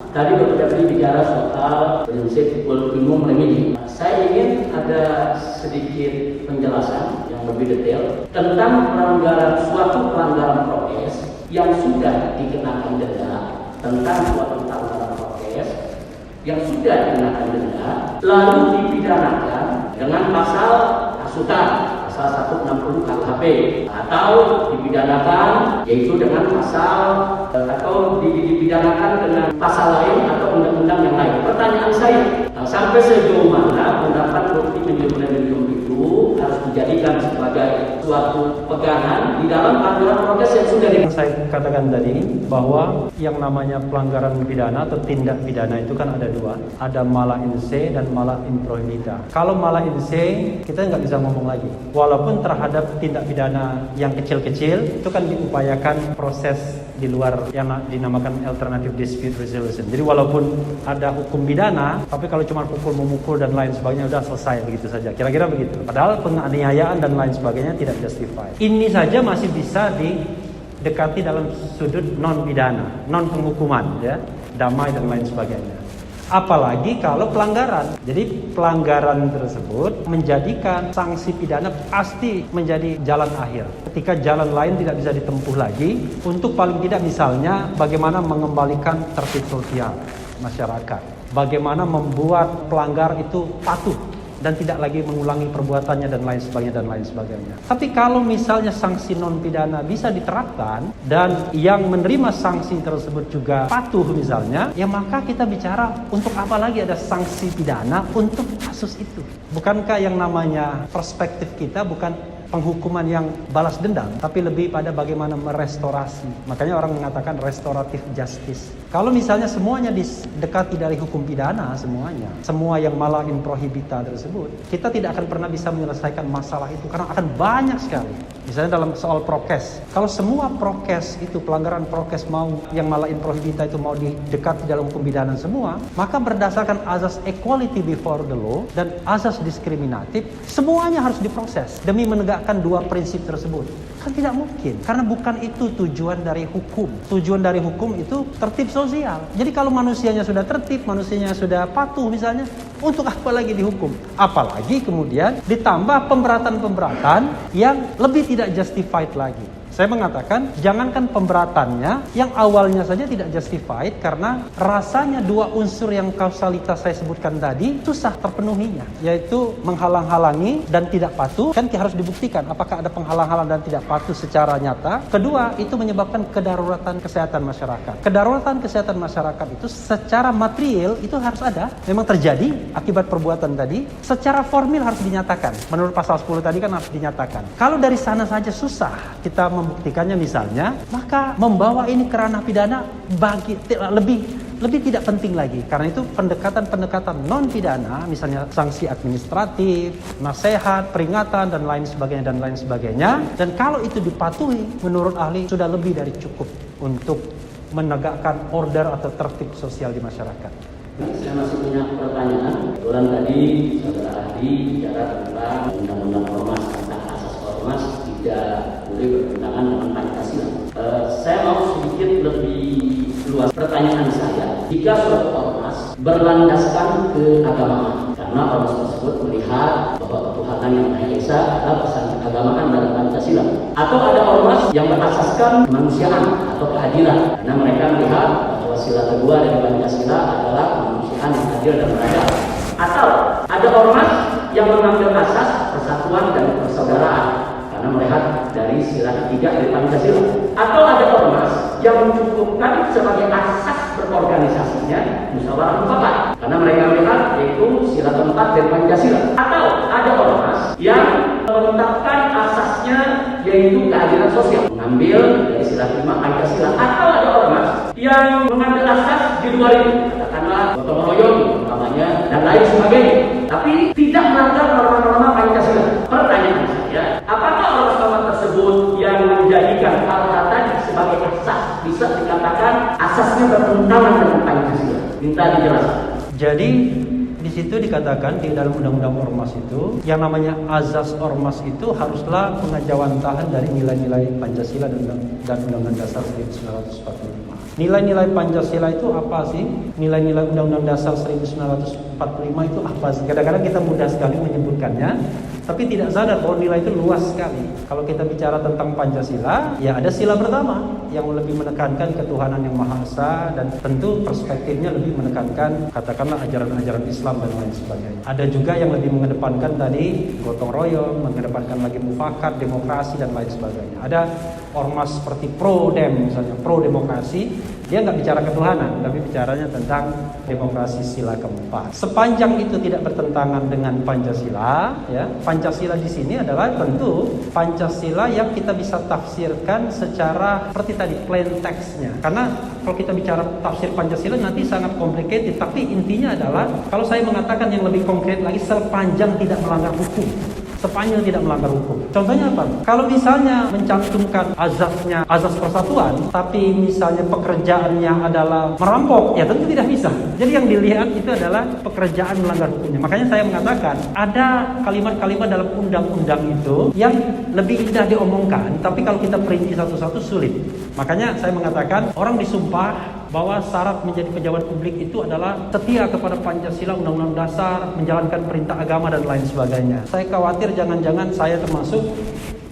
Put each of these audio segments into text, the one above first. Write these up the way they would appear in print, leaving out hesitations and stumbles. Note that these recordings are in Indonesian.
Tadi Dr. Febri bicara soal prinsip ultimum remedi. Saya ingin ada sedikit penjelasan yang lebih detail tentang suatu pelanggaran prokes yang sudah dikenakan denda, tentang suatu pelanggaran prokes yang sudah dikenakan denda, lalu dipidanakan dengan pasal hasutan. Pasal 160 KUHP atau dipidanakan yaitu dengan pasal atau dipidanakan dengan pasal lain atau undang-undang yang lain. Pertanyaan saya, sampai sejauh mana pendapat ultimum remedium itu harus dijadikan sebagai suatu pegangan di dalam pelanggaran prokes yang sudah Saya katakan tadi bahwa yang namanya pelanggaran pidana atau tindak pidana itu kan ada dua, ada mala in se dan mala in prohibita. Kalau mala in se kita nggak bisa ngomong lagi. Walaupun terhadap tindak pidana yang kecil-kecil itu kan diupayakan proses di luar yang dinamakan alternative dispute resolution. Jadi walaupun ada hukum pidana, tapi kalau cuma pukul memukul dan lain sebagainya udah selesai begitu saja. Kira-kira begitu. Padahal penganiayaan dan lain sebagainya tidak justified. Ini saja masih bisa didekati dalam sudut non pidana, non penghukuman, ya, damai dan lain sebagainya. Apalagi kalau pelanggaran. Jadi pelanggaran tersebut menjadikan sanksi pidana pasti menjadi jalan akhir. Ketika jalan lain tidak bisa ditempuh lagi, untuk paling tidak misalnya bagaimana mengembalikan tertib sosial masyarakat. Bagaimana membuat pelanggar itu patuh dan tidak lagi mengulangi perbuatannya dan lain sebagainya. Tapi kalau misalnya sanksi non pidana bisa diterapkan dan yang menerima sanksi tersebut juga patuh misalnya, ya maka kita bicara untuk apa lagi ada sanksi pidana untuk kasus itu. Bukankah yang namanya perspektif kita bukan penghukuman yang balas dendam, tapi lebih pada bagaimana merestorasi. Makanya orang mengatakan restoratif justice. Kalau misalnya semuanya didekati dari hukum pidana, semua yang mala in prohibita tersebut, kita tidak akan pernah bisa menyelesaikan masalah itu karena akan banyak sekali. Misalnya dalam soal prokes, kalau semua prokes itu pelanggaran prokes mau yang mala in prohibita itu mau didekati dalam hukum pidana semua, maka berdasarkan azas equality before the law dan azas diskriminatif, semuanya harus diproses demi menegakkan dua prinsip tersebut. Kan tidak mungkin, karena bukan itu tujuan dari hukum. Tujuan dari hukum itu tertib sosial. Jadi kalau manusianya sudah tertib, manusianya sudah patuh misalnya, untuk apa lagi dihukum? Apalagi kemudian ditambah pemberatan-pemberatan yang lebih tidak justified lagi. Saya mengatakan, jangankan pemberatannya, yang awalnya saja tidak justified karena rasanya dua unsur yang kausalitas saya sebutkan tadi susah terpenuhinya, yaitu menghalang-halangi dan tidak patuh. Kan harus dibuktikan apakah ada penghalang-halangan dan tidak patuh secara nyata. Kedua, itu menyebabkan kedaruratan kesehatan masyarakat. Kedaruratan kesehatan masyarakat itu secara material itu harus ada, memang terjadi akibat perbuatan tadi. Secara formil harus dinyatakan. Menurut pasal 10 tadi kan harus dinyatakan. Kalau dari sana saja susah kita membuktikannya misalnya, maka membawa ini ke ranah pidana lebih tidak penting lagi. Karena itu pendekatan non pidana, misalnya sanksi administratif, nasihat, peringatan dan lain sebagainya. Dan kalau itu dipatuhi, menurut ahli sudah lebih dari cukup untuk menegakkan order atau tertib sosial di masyarakat. Saya masih punya pertanyaan. Kebetulan tadi saudara ahli bicara tentang undang-undang ormas, tentang asas ormas tidak boleh bertentangan dengan Pancasila. Saya mau sedikit lebih luas pertanyaan saya. Jika suatu ormas berlandaskan keagamaan, karena ormas tersebut melihat bahwa ketuhanan yang Maha Esa adalah pesan keagamaan dalam Pancasila, atau ada ormas yang berasaskan kemanusiaan atau keadilan, karena mereka melihat bahwa sila kedua dari Pancasila adalah kemanusiaan yang adil dan beradab, atau ada ormas yang mengambil asas persatuan dan persaudaraan karena melihat dari sila ketiga dari Pancasila, atau ada ormas yang mencukupkan sebagai asas berorganisasinya musyawarah mufakat karena mereka melihat yaitu sila keempat dari Pancasila, atau ada ormas yang menetapkan asasnya yaitu keadilan sosial mengambil dari sila kelima Pancasila, atau ada ormas yang mengambil asas di luar itu, katakanlah gotong royong namanya dan lain sebagainya, tapi tidak melanggar norma-norma Pancasila. Pertanyaan saya, apakah ormas-ormas tersebut yang menjadikan hal-hal tadi sebagai asas bisa dikatakan asasnya bertentangan dengan Pancasila? Minta dijelaskan. Jadi di situ dikatakan di dalam undang-undang ormas itu, yang namanya azas ormas itu haruslah pengajawantahan dari nilai-nilai Pancasila dan Undang-Undang Dasar 1945. Nilai-nilai Pancasila itu apa sih? Nilai-nilai Undang-Undang Dasar 1945 itu apa sih? Kadang-kadang kita mudah sekali menyebutkannya, tapi tidak sadar bahwa nilai itu luas sekali. Kalau kita bicara tentang Pancasila, ya ada sila pertama yang lebih menekankan ketuhanan yang Maha Esa, dan tentu perspektifnya lebih menekankan katakanlah ajaran-ajaran Islam dan lain sebagainya. Ada juga yang lebih mengedepankan tadi gotong royong, mengedepankan lagi mufakat, demokrasi dan lain sebagainya. Ada ormas seperti pro-dem misalnya, pro-demokrasi, dia nggak bicara ketuhanan, tapi bicaranya tentang demokrasi sila keempat. Sepanjang itu tidak bertentangan dengan Pancasila, ya, Pancasila di sini adalah tentu Pancasila yang kita bisa tafsirkan secara seperti tadi plain text-nya. Karena kalau kita bicara tafsir Pancasila nanti sangat complicated, tapi intinya adalah kalau saya mengatakan yang lebih konkret lagi, sepanjang tidak melanggar hukum. Sepanjang tidak melanggar hukum. Contohnya apa? Kalau misalnya mencantumkan azasnya, azas persatuan, tapi misalnya pekerjaannya adalah merampok, ya tentu tidak bisa. Jadi yang dilihat itu adalah pekerjaan melanggar hukumnya. Makanya saya mengatakan ada kalimat-kalimat dalam undang-undang itu yang lebih indah diomongkan, tapi kalau kita perinci satu-satu sulit. Makanya saya mengatakan orang disumpah bahwa syarat menjadi pejabat publik itu adalah setia kepada Pancasila, Undang-Undang Dasar, menjalankan perintah agama dan lain sebagainya. Saya khawatir jangan-jangan saya termasuk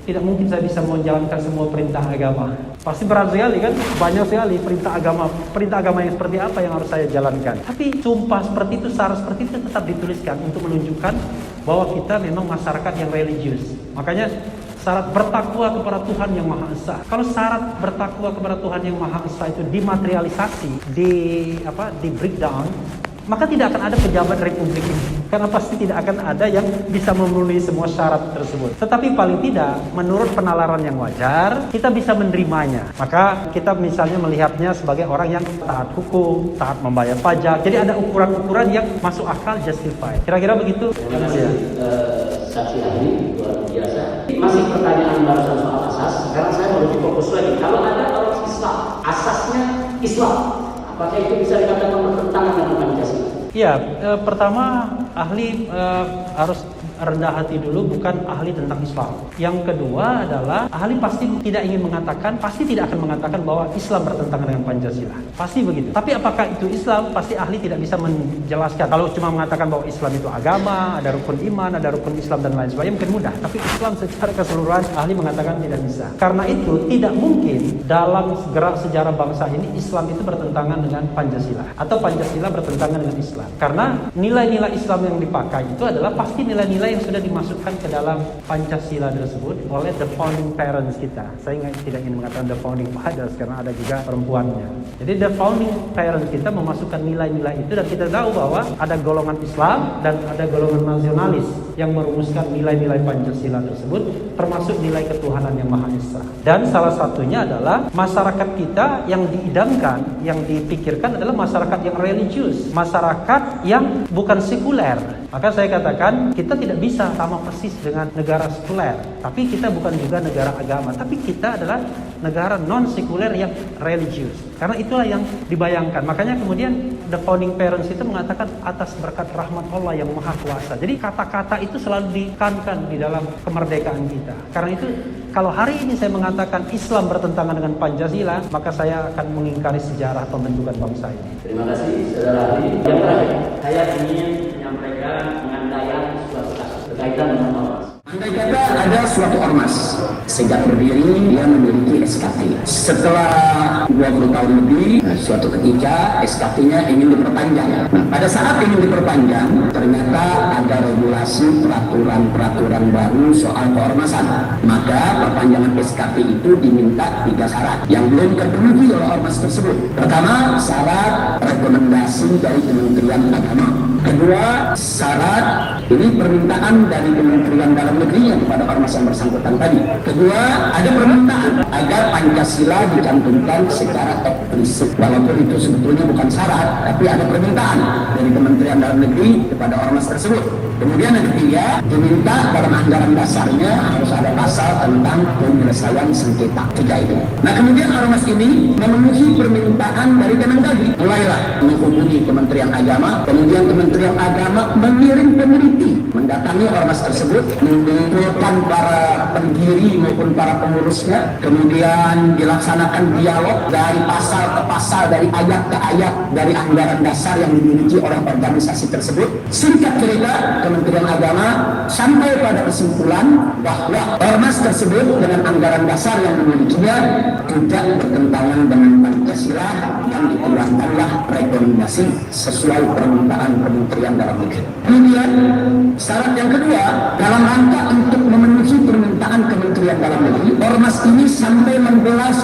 tidak mungkin saya bisa menjalankan semua perintah agama. Pasti berat sekali kan, banyak sekali perintah agama yang seperti apa yang harus saya jalankan. Tapi sumpah seperti itu, syarat seperti itu tetap dituliskan untuk menunjukkan bahwa kita memang masyarakat yang religius. Makanya syarat bertakwa kepada Tuhan yang Maha Esa. Kalau syarat bertakwa kepada Tuhan yang Maha Esa itu dimaterialisasi, di breakdown, maka tidak akan ada pejabat republik ini. Karena pasti tidak akan ada yang bisa memenuhi semua syarat tersebut. Tetapi paling tidak, menurut penalaran yang wajar, kita bisa menerimanya. Maka kita misalnya melihatnya sebagai orang yang taat hukum, taat membayar pajak. Jadi ada ukuran-ukuran yang masuk akal, justified. Kira-kira begitu. Terima kasih saksi ahli, luar biasa. Masih pertanyaan barusan soal asas. Sekarang saya mau lebih fokus lagi. Kalau ada orang Islam, asasnya Islam, apakah itu bisa dikatakan bertentangan dengan Pancasila? Ya, pertama ahli harus rendah hati dulu, bukan ahli tentang Islam. Yang kedua adalah ahli pasti tidak ingin mengatakan, pasti tidak akan mengatakan bahwa Islam bertentangan dengan Pancasila. Pasti begitu. Tapi apakah itu Islam? Pasti ahli tidak bisa menjelaskan. Kalau cuma mengatakan bahwa Islam itu agama, ada rukun iman, ada rukun Islam dan lain sebagainya, mungkin mudah. Tapi Islam secara keseluruhan ahli mengatakan tidak bisa. Karena itu tidak mungkin dalam gerak sejarah bangsa ini Islam itu bertentangan dengan Pancasila atau Pancasila bertentangan dengan Islam. Karena nilai-nilai Islam yang dipakai itu adalah pasti nilai-nilai yang sudah dimasukkan ke dalam Pancasila tersebut oleh the founding parents kita. Saya tidak ingin mengatakan the founding fathers karena ada juga perempuannya. Jadi the founding parents kita memasukkan nilai-nilai itu, dan kita tahu bahwa ada golongan Islam dan ada golongan nasionalis yang merumuskan nilai-nilai Pancasila tersebut, termasuk nilai ketuhanan yang Maha Esa. Dan salah satunya adalah masyarakat kita yang diidamkan, yang dipikirkan adalah masyarakat yang religius, masyarakat yang bukan sekuler. Maka saya katakan kita tidak bisa sama persis dengan negara sekuler, tapi kita bukan juga negara agama, tapi kita adalah negara non sekuler yang religius. Karena itulah yang dibayangkan. Makanya kemudian the founding parents itu mengatakan atas berkat rahmat Allah yang Maha Kuasa. Jadi kata-kata itu selalu ditekankan di dalam kemerdekaan kita. Karena itu kalau hari ini saya mengatakan Islam bertentangan dengan Pancasila, maka saya akan mengingkari sejarah pembentukan bangsa ini. Terima kasih, saudara ahli. Yang terakhir, saya ingin menyampaikan pengandaian suatu kasus berkaitan dengan ormas. Andai kata ada suatu ormas sejak berdiri dia memiliki SKT. Setelah 20 tahun lebih, suatu ketika SKT-nya ingin diperpanjang. Nah, pada saat ingin diperpanjang, ternyata ada regulasi peraturan baru soal keormasan. Maka perpanjangan SKT itu diminta 3 syarat yang belum terpenuhi oleh ormas tersebut. Pertama, syarat rekomendasi dari Kementerian Agama. Kedua, syarat ini permintaan dari Kementerian Dalam Negeri yang kepada ormas yang bersangkutan tadi. Kedua, ada permintaan agar Pancasila dicantumkan secara eksplisit. Walaupun itu sebetulnya bukan syarat, tapi ada permintaan dari Kementerian Dalam Negeri kepada ormas tersebut. Kemudian yang ketiga, diminta dalam anggaran dasarnya harus ada pasal tentang penyelesaian sengketa. Tiga itu. Nah kemudian ormas ini memenuhi permintaan dari Kemendagri. Mulailah menghubungi Kementerian Agama, kemudian Kementerian Agama mengirim peneliti mendatangi ormas tersebut, mengumpulkan para pendiri maupun para pengurusnya, kemudian dilaksanakan dialog dari pasal ke pasal, dari ayat ke ayat, dari anggaran dasar yang dimiliki oleh organisasi tersebut. Singkat cerita, Kementerian Agama sampai pada kesimpulan bahwa ormas tersebut dengan anggaran dasar yang dimilikinya tidak bertentangan dengan Pancasila dan dikeluarkanlah rekomendasi sesuai permintaan Kementerian Dalam Negeri. Kemudian syarat yang kedua, dalam rangka untuk memenuhi permintaan Kementerian Dalam Negeri, ormas ini sampai menggelar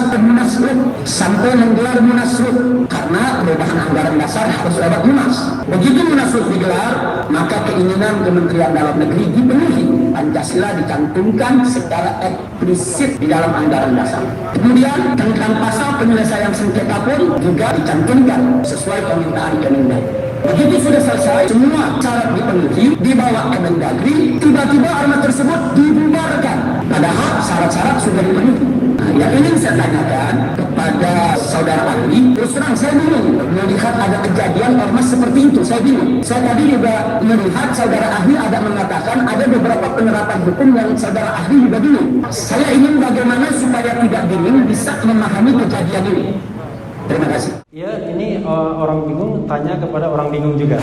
munaslup karena perubahan anggaran dasar harus lewat munas. Begitu munaslup digelar, maka keinginan Kementerian Dalam Negeri dipenuhi. Pancasila dicantumkan secara eksplisit di dalam anggaran dasar. Kemudian tentang pasal penyelesaian sengketa pun juga dicantumkan sesuai permintaan Kemendagri. Begitu sudah selesai, semua syarat dipenuhi, dibawa Kemendagri, tiba-tiba ormas tersebut dibubarkan. Padahal syarat-syarat sudah dipenuhi. Nah, yang ingin saya tanyakan kepada saudara ahli, terus terang saya bingung melihat ada kejadian ormas seperti itu. Saya bingung. Saya tadi juga melihat saudara ahli ada mengatakan ada beberapa penerapan hukum yang saudara ahli juga bingung. Saya ingin bagaimana supaya tidak bingung bisa memahami kejadian ini. Terima kasih. Ya, ini orang bingung tanya kepada orang bingung juga.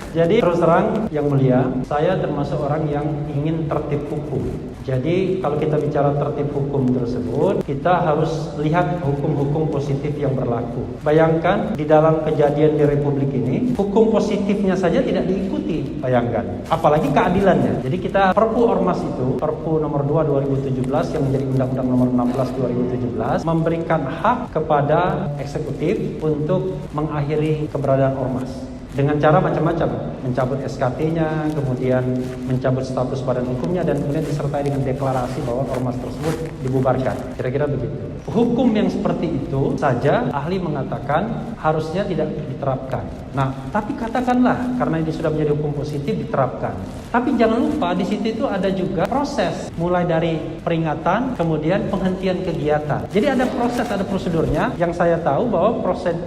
Jadi terus terang yang mulia, saya termasuk orang yang ingin tertib hukum. Jadi kalau kita bicara tertib hukum tersebut, kita harus lihat hukum-hukum positif yang berlaku. Bayangkan di dalam kejadian di Republik ini, hukum positifnya saja tidak diikuti. Bayangkan, apalagi keadilannya. Jadi kita Perpu Ormas itu, Perpu nomor 2 2017 yang menjadi Undang-Undang nomor 16 2017 memberikan hak kepada eksekutif untuk mengakhiri keberadaan ormas. Dengan cara macam-macam, mencabut SKT-nya, kemudian mencabut status badan hukumnya, dan kemudian disertai dengan deklarasi bahwa ormas tersebut dibubarkan. Kira-kira begitu. Hukum yang seperti itu saja ahli mengatakan harusnya tidak diterapkan. Nah, tapi katakanlah karena ini sudah menjadi hukum positif diterapkan. Tapi jangan lupa di situ itu ada juga proses, mulai dari peringatan, kemudian penghentian kegiatan. Jadi ada proses, ada prosedurnya. Yang saya tahu bahwa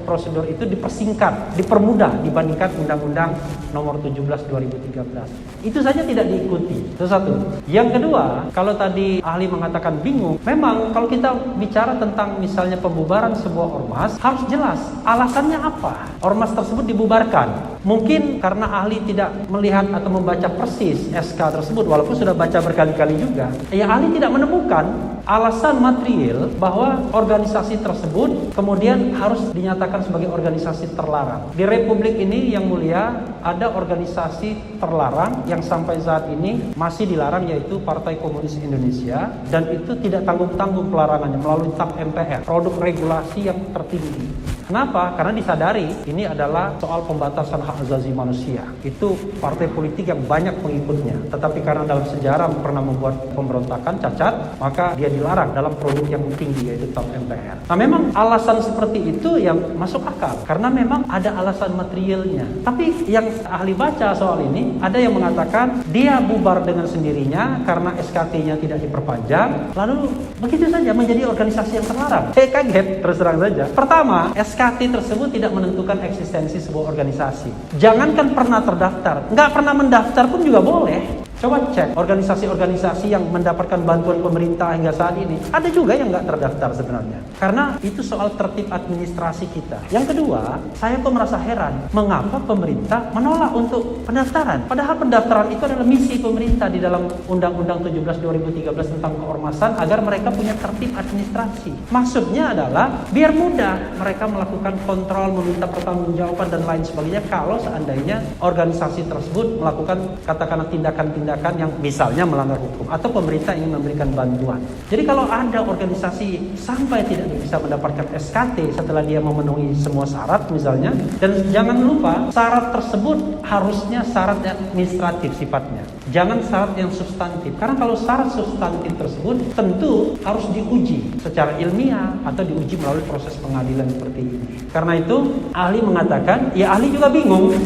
prosedur itu dipersingkat, dipermudah dibandingkan Undang-Undang nomor 17 2013. Itu saja tidak diikuti. Itu satu. Yang kedua, kalau tadi ahli mengatakan bingung, memang kalau kita bicara tentang misalnya pembubaran sebuah ormas, harus jelas alasannya apa ormas tersebut dibubarkan. Mungkin karena ahli tidak melihat atau membaca persis SK tersebut, walaupun sudah baca berkali-kali juga. Ya, ahli tidak menemukan alasan material bahwa organisasi tersebut kemudian harus dinyatakan sebagai organisasi terlarang. Di Republik ini yang mulia, ada organisasi terlarang yang sampai saat ini masih dilarang, yaitu Partai Komunis Indonesia, dan itu tidak tanggung-tanggung pelarangannya melalui TAP MPR, produk regulasi yang tertinggi. Kenapa? Karena disadari ini adalah soal pembatasan hak asasi manusia. Itu partai politik yang banyak pengikutnya. Tetapi karena dalam sejarah pernah membuat pemberontakan cacat, maka dia dilarang dalam produk yang tinggi, yaitu TAP MPR. Nah, memang alasan seperti itu yang masuk akal, karena memang ada alasan materialnya. Tapi yang ahli baca soal ini, ada yang mengatakan dia bubar dengan sendirinya karena SKT-nya tidak diperpanjang, lalu begitu saja menjadi organisasi yang terlarang. Saya kaget, terus terang saja. Pertama, SKT tersebut tidak menentukan eksistensi sebuah organisasi. Jangankan pernah terdaftar, nggak pernah mendaftar pun juga boleh. Coba cek organisasi-organisasi yang mendapatkan bantuan pemerintah hingga saat ini. Ada juga yang nggak terdaftar sebenarnya. Karena itu soal tertib administrasi kita. Yang kedua, saya kok merasa heran. Mengapa pemerintah menolak untuk pendaftaran? Padahal pendaftaran itu adalah misi pemerintah di dalam Undang-Undang 17 2013 tentang keormasan, agar mereka punya tertib administrasi. Maksudnya adalah biar mudah mereka melakukan kontrol, meminta pertanggungjawaban dan lain sebagainya kalau seandainya organisasi tersebut melakukan katakanlah tindakan-tindakan yang misalnya melanggar hukum atau pemerintah ingin memberikan bantuan. Jadi kalau ada organisasi sampai tidak bisa mendapatkan SKT setelah dia memenuhi semua syarat misalnya, dan jangan lupa syarat tersebut harusnya syarat administratif sifatnya, jangan syarat yang substantif. Karena kalau syarat substantif tersebut tentu harus diuji secara ilmiah atau diuji melalui proses pengadilan seperti ini. Karena itu ahli mengatakan, ya ahli juga bingung.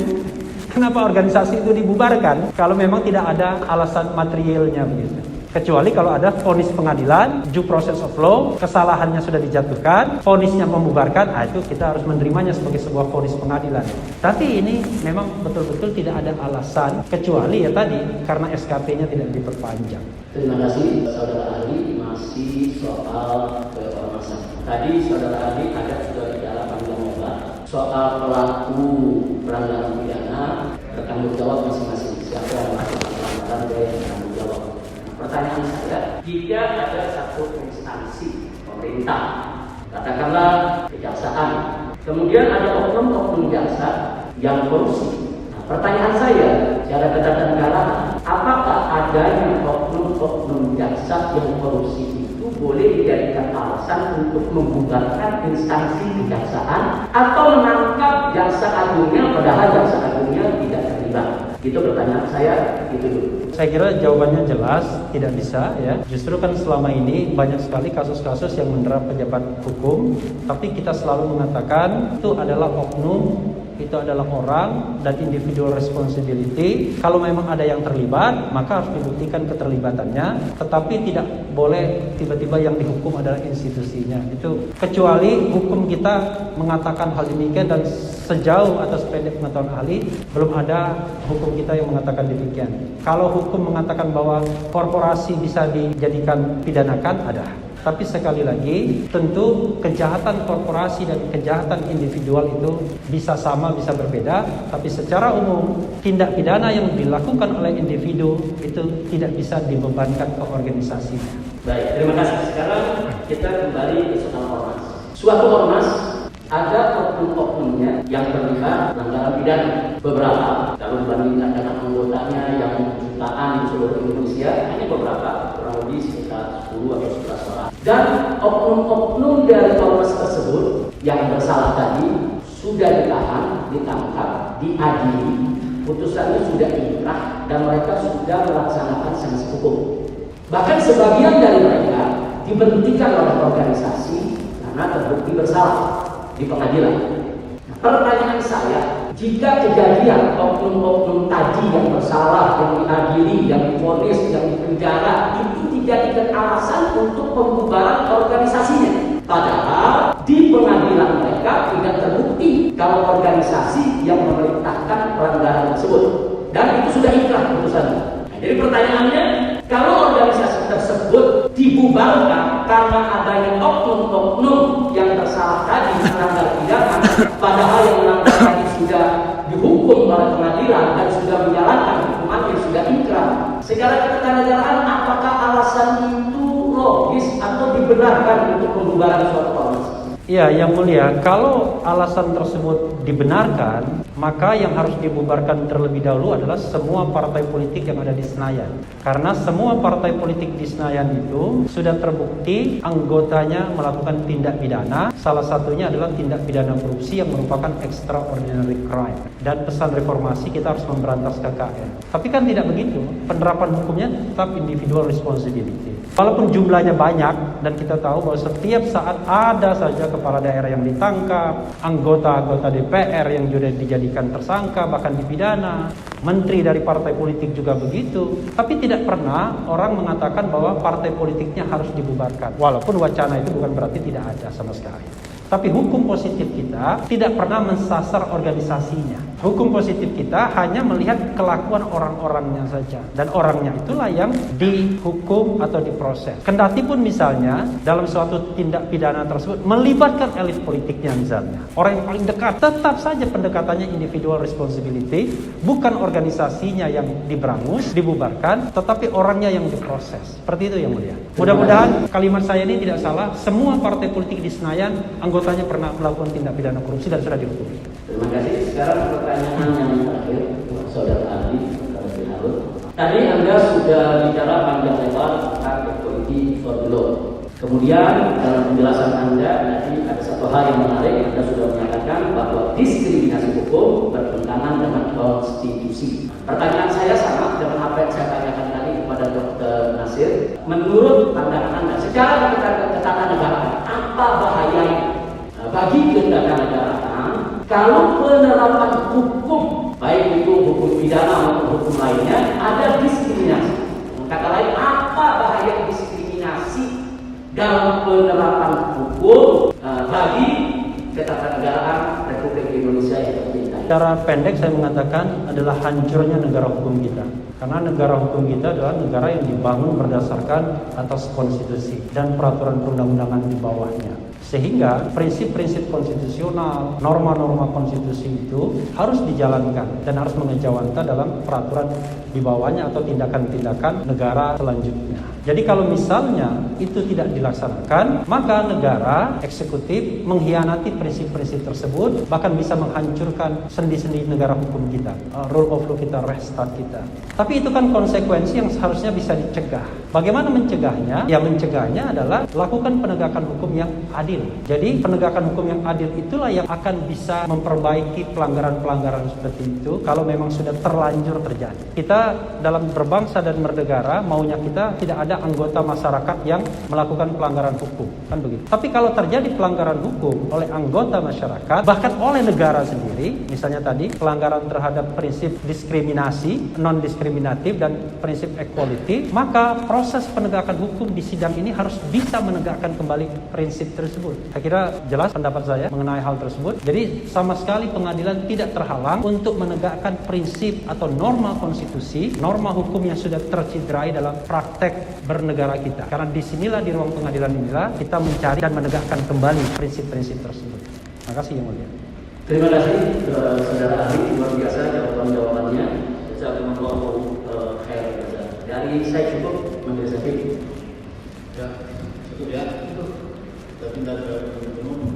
Kenapa organisasi itu dibubarkan kalau memang tidak ada alasan materialnya begitu? Kecuali kalau ada vonis pengadilan, due process of law, kesalahannya sudah dijatuhkan, vonisnya membubarkan, itu kita harus menerimanya sebagai sebuah vonis pengadilan. Tapi ini memang betul-betul tidak ada alasan, kecuali ya tadi, karena SKP-nya tidak diperpanjang. Terima kasih Saudara Ahli. Masih soal keormasan. Tadi Saudara Ahli ada juga di dalam panjang lebar soal pelaku pelanggaran pidana bertanggung jawab masing-masing. Siapa yang melakukan pelanggaran dan bertanggung jawab. Pertanyaan saya, jika ada satu instansi pemerintah, katakanlah kejaksaan, kemudian ada oknum-oknum jaksa yang korupsi. Pertanyaan saya, secara ketatanegaraan, apakah adanya oknum-oknum jaksa yang korupsi itu boleh dijadikan alasan untuk membubarkan instansi kejaksaan atau menangkap jaksa agungnya padahal jaksa agungnya tidak terlibat? Itu pertanyaan saya, itu dulu. Saya kira jawabannya jelas, tidak bisa ya. Justru kan selama ini banyak sekali kasus-kasus yang menerap pejabat hukum, tapi kita selalu mengatakan itu adalah oknum, itu adalah orang dan individual responsibility. Kalau memang ada yang terlibat, maka harus dibuktikan keterlibatannya, tetapi tidak boleh tiba-tiba yang dihukum adalah institusinya. Itu kecuali hukum kita mengatakan hal demikian, dan sejauh atau sependek pengetahuan ahli belum ada hukum kita yang mengatakan demikian. Kalau hukum mengatakan bahwa korporasi bisa dijadikan pidanakan, ada. Tapi sekali lagi, tentu kejahatan korporasi dan kejahatan individual itu bisa sama, bisa berbeda. Tapi secara umum, tindak pidana yang dilakukan oleh individu itu tidak bisa dibebankan ke organisasinya. Baik, terima kasih. Sekarang kita kembali ke soal ormas. Suatu ormas ada oknum-oknumnya yang terlibat pelanggaran pidana. Beberapa, kalau dibandingkan dengan anggotanya yang jutaan di seluruh Indonesia, hanya beberapa, kurang lebih sekitar 10 atau 11 orang. Dan oknum-oknum dari ormas tersebut yang bersalah tadi sudah ditahan, ditangkap, diadili, putusannya sudah inkrah, dan mereka sudah melaksanakan sanksi hukum. Bahkan sebagian dari mereka diberhentikan oleh organisasi karena terbukti bersalah di pengadilan. Nah, pertanyaan saya, jika kejadian oknum-oknum tadi yang bersalah, yang diadili, yang divonis, yang dipenjara itu dijadikan alasan untuk pembubaran organisasinya, padahal di pengadilan mereka tidak terbukti kalau organisasi yang memerintahkan pelanggaran tersebut, dan itu sudah inkrah putusannya. Nah, jadi pertanyaannya, kalau organisasi tersebut dibubarkan karena adanya oknum-oknum yang bersalah tadi melanggar pidana, padahal yang melanggar tadi sudah dihukum oleh pengadilan dan sudah menjalankan hukumannya, sudah inkrah, secara ketatanegaraan apakah alasan itu logis atau dibenarkan untuk pembubaran suatu ormas? Ya, Yang Mulia, kalau alasan tersebut dibenarkan, maka yang harus dibubarkan terlebih dahulu adalah semua partai politik yang ada di Senayan. Karena semua partai politik di Senayan itu sudah terbukti anggotanya melakukan tindak pidana. Salah satunya adalah tindak pidana korupsi yang merupakan extraordinary crime. Dan pesan reformasi, kita harus memberantas KKN. Tapi kan tidak begitu. Penerapan hukumnya tetap individual responsibility. Walaupun jumlahnya banyak, dan kita tahu bahwa setiap saat ada saja kepala daerah yang ditangkap, anggota-anggota DPR yang juga dijadikan tersangka, bahkan dipidana, menteri dari partai politik juga begitu. Tapi tidak pernah orang mengatakan bahwa partai politiknya harus dibubarkan. Walaupun wacana itu bukan berarti tidak ada sama sekali. Tapi hukum positif kita tidak pernah mensasar organisasinya. Hukum positif kita hanya melihat kelakuan orang-orangnya saja. Dan orangnya itulah yang dihukum atau diproses. Kendati pun misalnya dalam suatu tindak pidana tersebut melibatkan elit politiknya misalnya, orang yang paling dekat, tetap saja pendekatannya individual responsibility, bukan organisasinya yang diberangus, dibubarkan, tetapi orangnya yang diproses. Seperti itu Yang Mulia. Mudah-mudahan kalimat saya ini tidak salah. Semua partai politik di Senayan anggotanya pernah melakukan tindak pidana korupsi dan sudah dihukum. Terima kasih. Sekarang pertanyaan yang terakhir, Saudara Ahli, tadi Anda sudah bicara panjang lebar tentang equality for the law. Kemudian dalam penjelasan Anda tadi ada satu hal yang menarik. Anda sudah menyatakan bahwa diskriminasi hukum bertentangan dengan konstitusi. Pertanyaan saya sama dengan apa yang saya tanyakan tadi kepada Dr. Nasir. Menurut pandangan Anda, secara ketatanegaraan, apa bahayanya bagi ketatanegaraan kalau penerapan hukum, baik itu pidana maupun hukum lainnya ada diskriminasi. Kata lain, apa bahaya diskriminasi dalam penerapan hukum bagi ketatanegaraan Republik Indonesia yang tercinta? Secara pendek saya mengatakan adalah hancurnya negara hukum kita. Karena negara hukum kita adalah negara yang dibangun berdasarkan atas konstitusi dan peraturan perundang-undangan di bawahnya. Sehingga prinsip-prinsip konstitusional, norma-norma konstitusi itu harus dijalankan dan harus mengejawantah dalam peraturan di bawahnya atau tindakan-tindakan negara selanjutnya. Jadi kalau misalnya itu tidak dilaksanakan, maka negara eksekutif mengkhianati prinsip-prinsip tersebut, bahkan bisa menghancurkan sendi-sendi negara hukum kita, rule of law kita, restart kita. Tapi itu kan konsekuensi yang seharusnya bisa dicegah. Bagaimana mencegahnya? Yang mencegahnya adalah lakukan penegakan hukum yang adil. Jadi penegakan hukum yang adil itulah yang akan bisa memperbaiki pelanggaran-pelanggaran seperti itu kalau memang sudah terlanjur terjadi. Kita dalam berbangsa dan bernegara maunya kita tidak ada anggota masyarakat yang melakukan pelanggaran hukum, kan begitu. Tapi kalau terjadi pelanggaran hukum oleh anggota masyarakat, bahkan oleh negara sendiri, misalnya tadi pelanggaran terhadap prinsip diskriminasi, non-diskriminatif dan prinsip equality, maka proses penegakan hukum di sidang ini harus bisa menegakkan kembali prinsip tersebut. Saya kira jelas pendapat saya mengenai hal tersebut. Jadi sama sekali pengadilan tidak terhalang untuk menegakkan prinsip atau norma konstitusi, norma hukum yang sudah tercederai dalam praktek bernegara kita. Karena disinilah, di ruang pengadilan inilah kita mencari dan menegakkan kembali prinsip-prinsip tersebut. Terima kasih Yang Mulia. Terima kasih saudara ahli, luar biasa jawaban-jawabannya. Saya mau dari saya cukup menjadi ya cukup ya. Kita pindah ke umum.